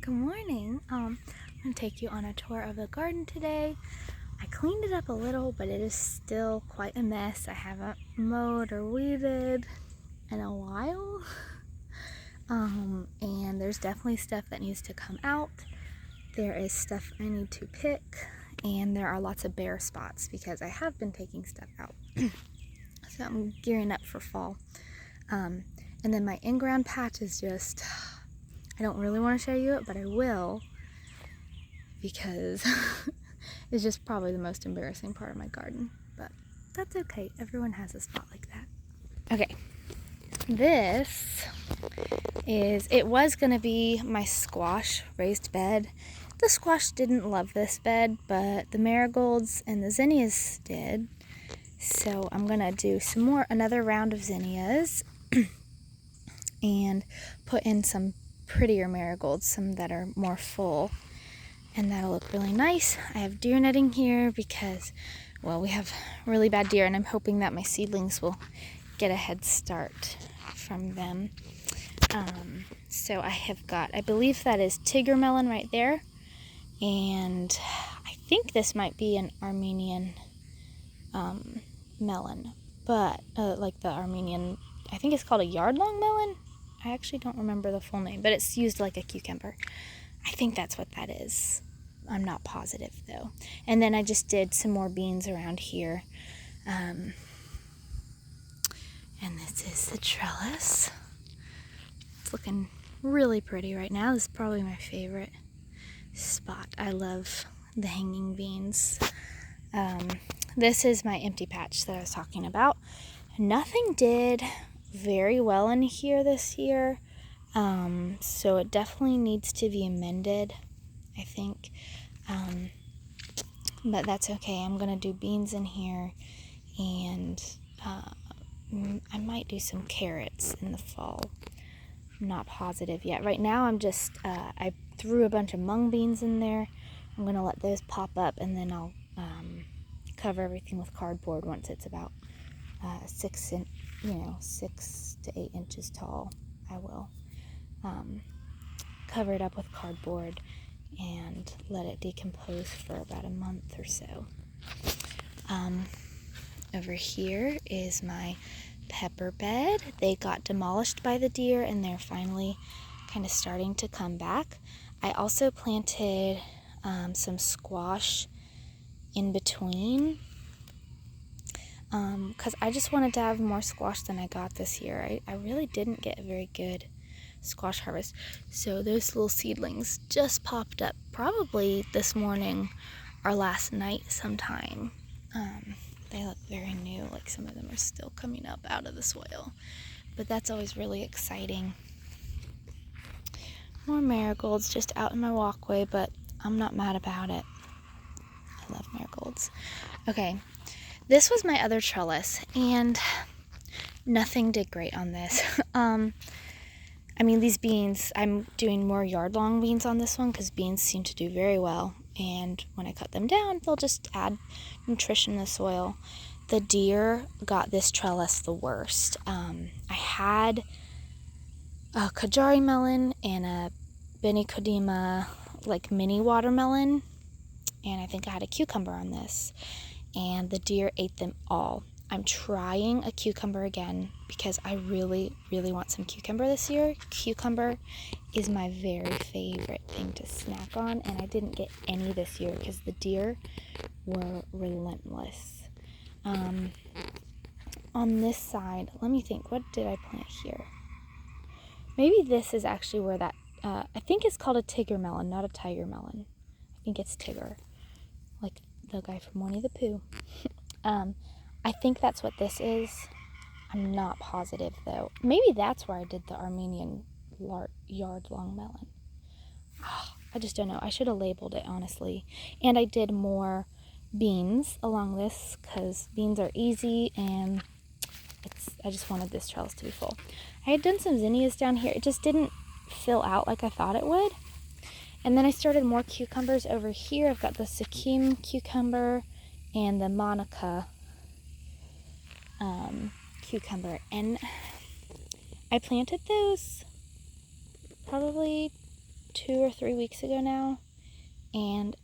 Good morning. I'm going to take you on a tour of the garden today. I cleaned it up a little, but it is still quite a mess. I haven't mowed or weeded in a while. And there's definitely stuff that needs to come out. There is stuff I need to pick, and there are lots of bare spots because I have been taking stuff out. So I'm gearing up for fall. And then my in-ground patch is just, I don't really want to show you it, but I will, because it's just probably the most embarrassing part of my garden. But that's okay. Everyone has a spot like that. Okay. This it was going to be my squash raised bed. The squash didn't love this bed, but the marigolds and the zinnias did. So I'm going to do another round of zinnias and put in some prettier marigolds, some that are more full, and that'll look really nice. I have deer netting here because, well, we have really bad deer, and I'm hoping that my seedlings will get a head start from them. So I have got, I believe that is Tiger melon right there, and I think this might be an Armenian melon, but like the Armenian, I think it's called a yard-long melon. I actually don't remember the full name, but it's used like a cucumber. I think that's what that is. I'm not positive though. And then I just did some more beans around here. And this is the trellis. It's looking really pretty right now. This is probably my favorite spot. I love the hanging beans. This is my empty patch that I was talking about. Nothing did very well in here this year, so it definitely needs to be amended, I think, but that's okay. I'm gonna do beans in here, and I might do some carrots in the fall. I'm not positive yet. Right now I'm just I threw a bunch of mung beans in there. I'm gonna let those pop up, and then I'll cover everything with cardboard once it's about 6 to 8 inches tall. I will cover it up with cardboard and let it decompose for about a month or so. Over here is my pepper bed. They got demolished by the deer, and they're finally kind of starting to come back. I also planted some squash in between, because I just wanted to have more squash than I got this year. I really didn't get a very good squash harvest. So those little seedlings just popped up probably this morning or last night sometime. They look very new, like some of them are still coming up out of the soil, but that's always really exciting. More marigolds just out in my walkway, but I'm not mad about it. I love marigolds. Okay, this was my other trellis, and nothing did great on this. I mean, these beans, I'm doing more yard-long beans on this one because beans seem to do very well, and when I cut them down, they'll just add nutrition in the soil. The deer got this trellis the worst. I had a Kajari melon and a Beni Kodima, like mini watermelon, and I think I had a cucumber on this, and the deer ate them all. I'm trying a cucumber again because I really, really want some cucumber this year. Cucumber is my very favorite thing to snack on, and I didn't get any this year because the deer were relentless. On this side, let me think, what did I plant here? Maybe this is actually where that, I think it's called a Tiger melon, not a tiger melon. I think it's Tigger, like the guy from Winnie the Pooh. I think that's what this is. I'm not positive though. Maybe that's where I did the Armenian yard-long melon. I just don't know. I should have labeled it, honestly. And I did more beans along this because beans are easy, and I just wanted this trellis to be full. I had done some zinnias down here. It just didn't fill out like I thought it would. And then I started more cucumbers over here. I've got the Sikkim cucumber and the Monica cucumber, and I planted those probably 2 or 3 weeks ago now, and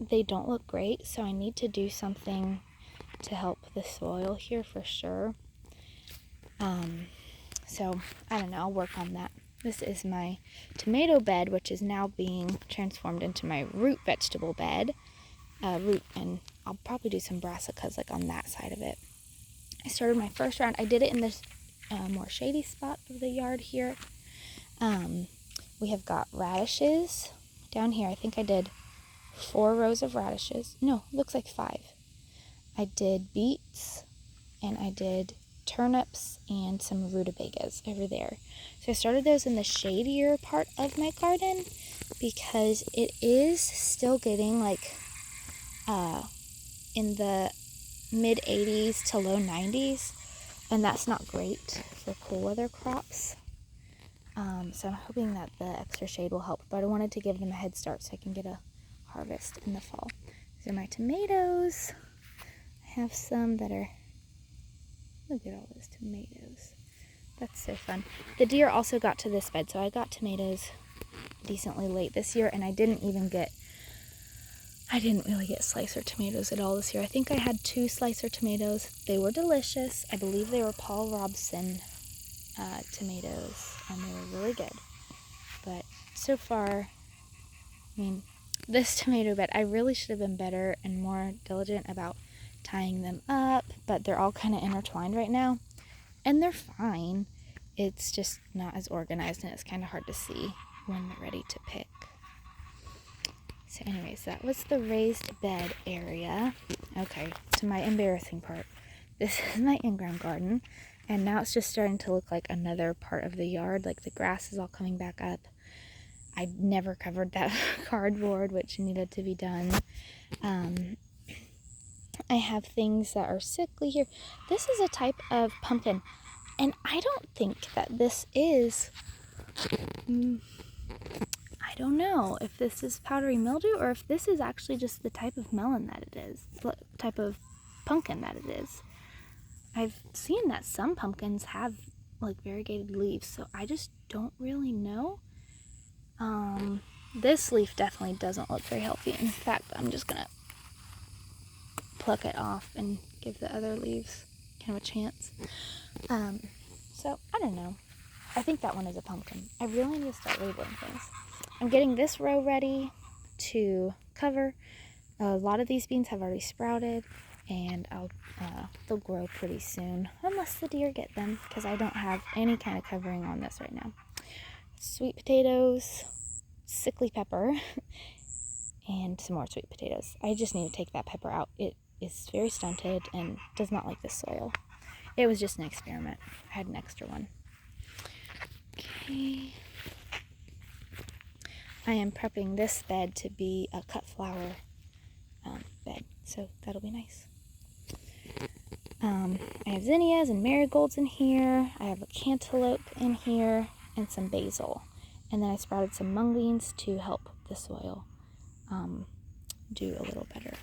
they don't look great, so I need to do something to help the soil here for sure. So I don't know, I'll work on that. This is my tomato bed, which is now being transformed into my root vegetable bed. And I'll probably do some brassicas like on that side of it. I started my first round. I did it in this more shady spot of the yard here. We have got radishes down here. I think I did 4 rows of radishes. No, looks like 5. I did beets, and I did turnips and some rutabagas over there. So I started those in the shadier part of my garden because it is still getting like in the mid 80s to low 90s, and that's not great for cool weather crops. So I'm hoping that the extra shade will help, but I wanted to give them a head start so I can get a harvest in the fall. These are my tomatoes. I have some that are, look at all those tomatoes. That's so fun. The deer also got to this bed, so I got tomatoes decently late this year, and I didn't really get slicer tomatoes at all this year. I think I had 2 slicer tomatoes. They were delicious. I believe they were Paul Robson tomatoes, and they were really good. But so far, I mean, this tomato bed, I really should have been better and more diligent about tying them up, but they're all kind of intertwined right now, and they're fine. It's just not as organized, and it's kind of hard to see when they're ready to pick. So anyways, that was the raised bed area. Okay, to my embarrassing part. This is my in-ground garden, and now it's just starting to look like another part of the yard, like the grass is all coming back up. I never covered that cardboard, which needed to be done. I have things that are sickly here. This is a type of pumpkin, and I don't think that this is, I don't know if this is powdery mildew or if this is actually just the type of melon that it is, the type of pumpkin that it is. I've seen that some pumpkins have like variegated leaves, so I just don't really know. This leaf definitely doesn't look very healthy. In fact, I'm just gonna pluck it off and give the other leaves kind of a chance. So I don't know. I think that one is a pumpkin. I really need to start labeling things. I'm getting this row ready to cover. A lot of these beans have already sprouted, and they'll grow pretty soon, unless the deer get them, because I don't have any kind of covering on this right now. Sweet potatoes, sickly pepper, and some more sweet potatoes. I just need to take that pepper out. It is very stunted and does not like the soil. It was just an experiment. I had an extra one. Okay. I am prepping this bed to be a cut flower bed, so that'll be nice. I have zinnias and marigolds in here. I have a cantaloupe in here and some basil. And then I sprouted some mung beans to help the soil do a little better.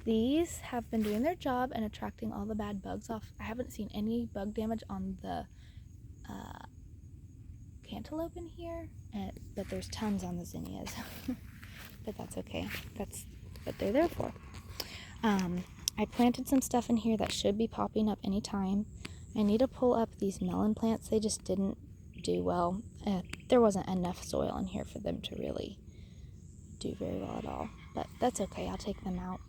These have been doing their job and attracting all the bad bugs off. I haven't seen any bug damage on the cantaloupe in here, but there's tons on the zinnias. But that's okay. That's what they're there for. I planted some stuff in here that should be popping up anytime. I need to pull up these melon plants. They just didn't do well. There wasn't enough soil in here for them to really do very well at all. But that's okay. I'll take them out.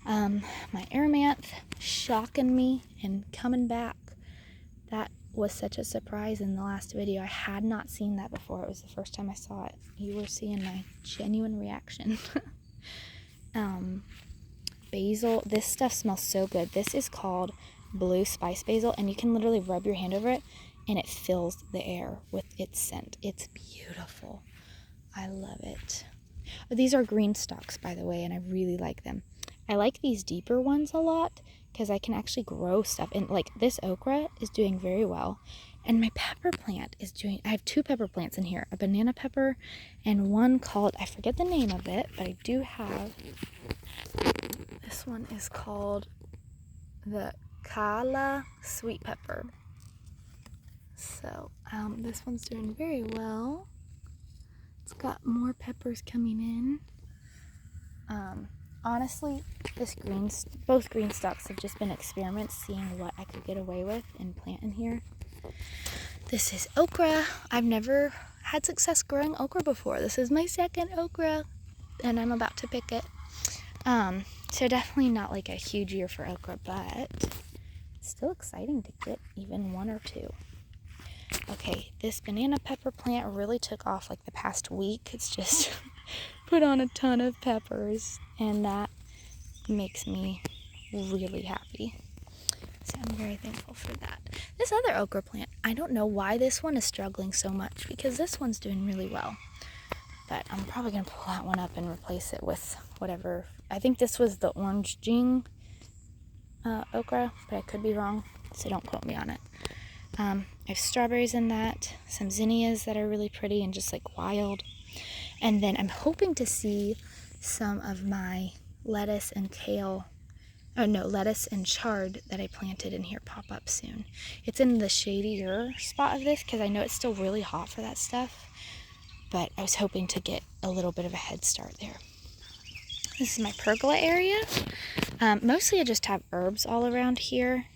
My Aromanth shocking me and coming back. That was such a surprise in the last video. I had not seen that before. It was the first time I saw it. You were seeing my genuine reaction. Basil. This stuff smells so good. This is called blue spice basil, and you can literally rub your hand over it and it fills the air with its scent. It's beautiful. I love it. These are green stalks, by the way, and I really like them. I like these deeper ones a lot because I can actually grow stuff. And like this okra is doing very well. And my pepper plant is doing, I have 2 pepper plants in here, a banana pepper and one called, I forget the name of it, but I do have, this one is called the Kala sweet pepper. So this one's doing very well. It's got more peppers coming in. Honestly, both green stalks have just been experiments, seeing what I could get away with and plant in here. This is okra. I've never had success growing okra before. This is my second okra, and I'm about to pick it. So definitely not like a huge year for okra, but still exciting to get even one or two. Okay, this banana pepper plant really took off like the past week. It's just put on a ton of peppers, and that makes me really happy. So I'm very thankful for that. This other okra plant, I don't know why this one is struggling so much, because this one's doing really well. But I'm probably going to pull that one up and replace it with whatever. I think this was the orange Jing okra, but I could be wrong, so don't quote me on it. I have strawberries in that, some zinnias that are really pretty and just like wild. And then I'm hoping to see some of my lettuce and lettuce and chard that I planted in here pop up soon. It's in the shadier spot of this because I know it's still really hot for that stuff, but I was hoping to get a little bit of a head start there. This is my pergola area. Mostly I just have herbs all around here.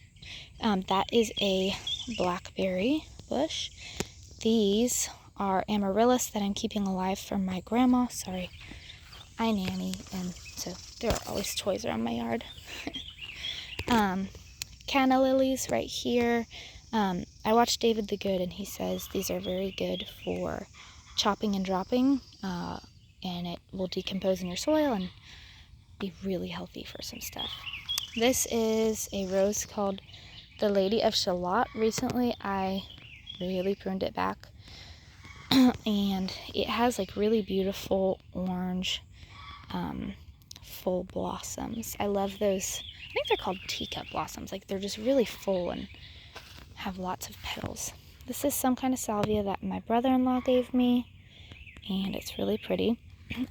That is a blackberry bush. These are amaryllis that I'm keeping alive from my grandma. Sorry, I nanny, and so there are always toys around my yard. Canna lilies right here. I watched David the Good, and he says these are very good for chopping and dropping, and it will decompose in your soil and be really healthy for some stuff. This is a rose called the Lady of Shalott. Recently I really pruned it back, and it has like really beautiful orange full blossoms. I love those. I think they're called teacup blossoms. Like, they're just really full and have lots of petals. This is some kind of salvia that my brother-in-law gave me, and it's really pretty.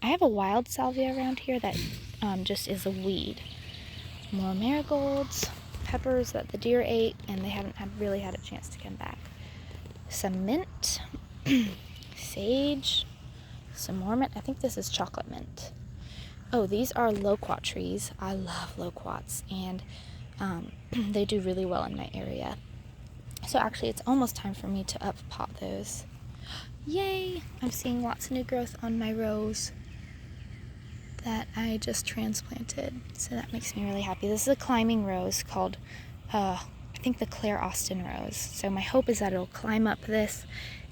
I have a wild salvia around here that just is a weed. More marigolds, peppers that the deer ate, and they haven't really had a chance to come back. Some mint, sage, some more mint. I think this is chocolate mint. Oh, these are loquat trees. I love loquats, and they do really well in my area. So actually, it's almost time for me to up-pot those. Yay! I'm seeing lots of new growth on my rose that I just transplanted, so that makes me really happy. This is a climbing rose called, I think, the Claire Austin rose. So my hope is that it'll climb up this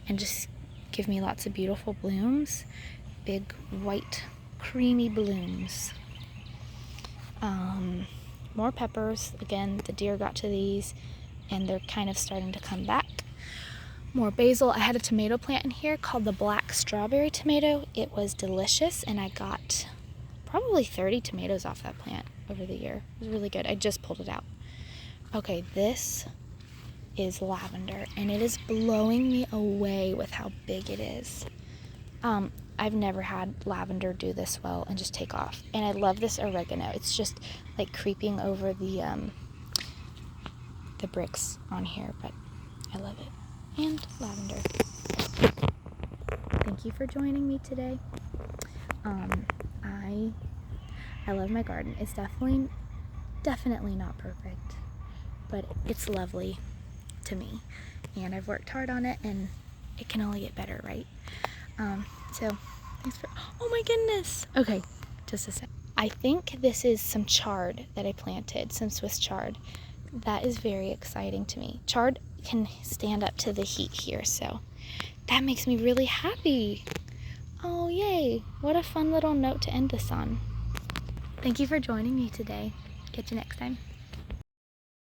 and just give me lots of beautiful blooms. Big, white, creamy blooms. More peppers. Again, the deer got to these, and they're kind of starting to come back. More basil. I had a tomato plant in here called the black strawberry tomato. It was delicious, and I got probably 30 tomatoes off that plant over the year. It was really good. I just pulled it out. Okay, this is lavender, and it is blowing me away with how big it is. I've never had lavender do this well and just take off. And I love this oregano. It's just like creeping over the bricks on here, but I love it. And lavender. Thank you for joining me today. I love my garden. It's definitely not perfect, but it's lovely to me, and I've worked hard on it, and it can only get better, right? So thanks for, oh my goodness. Okay, just a sec. I think this is some chard that I planted, some Swiss chard. That is very exciting to me. Chard can stand up to the heat here, so that makes me really happy. Oh, yay. What a fun little note to end this on. Thank you for joining me today. Catch you next time.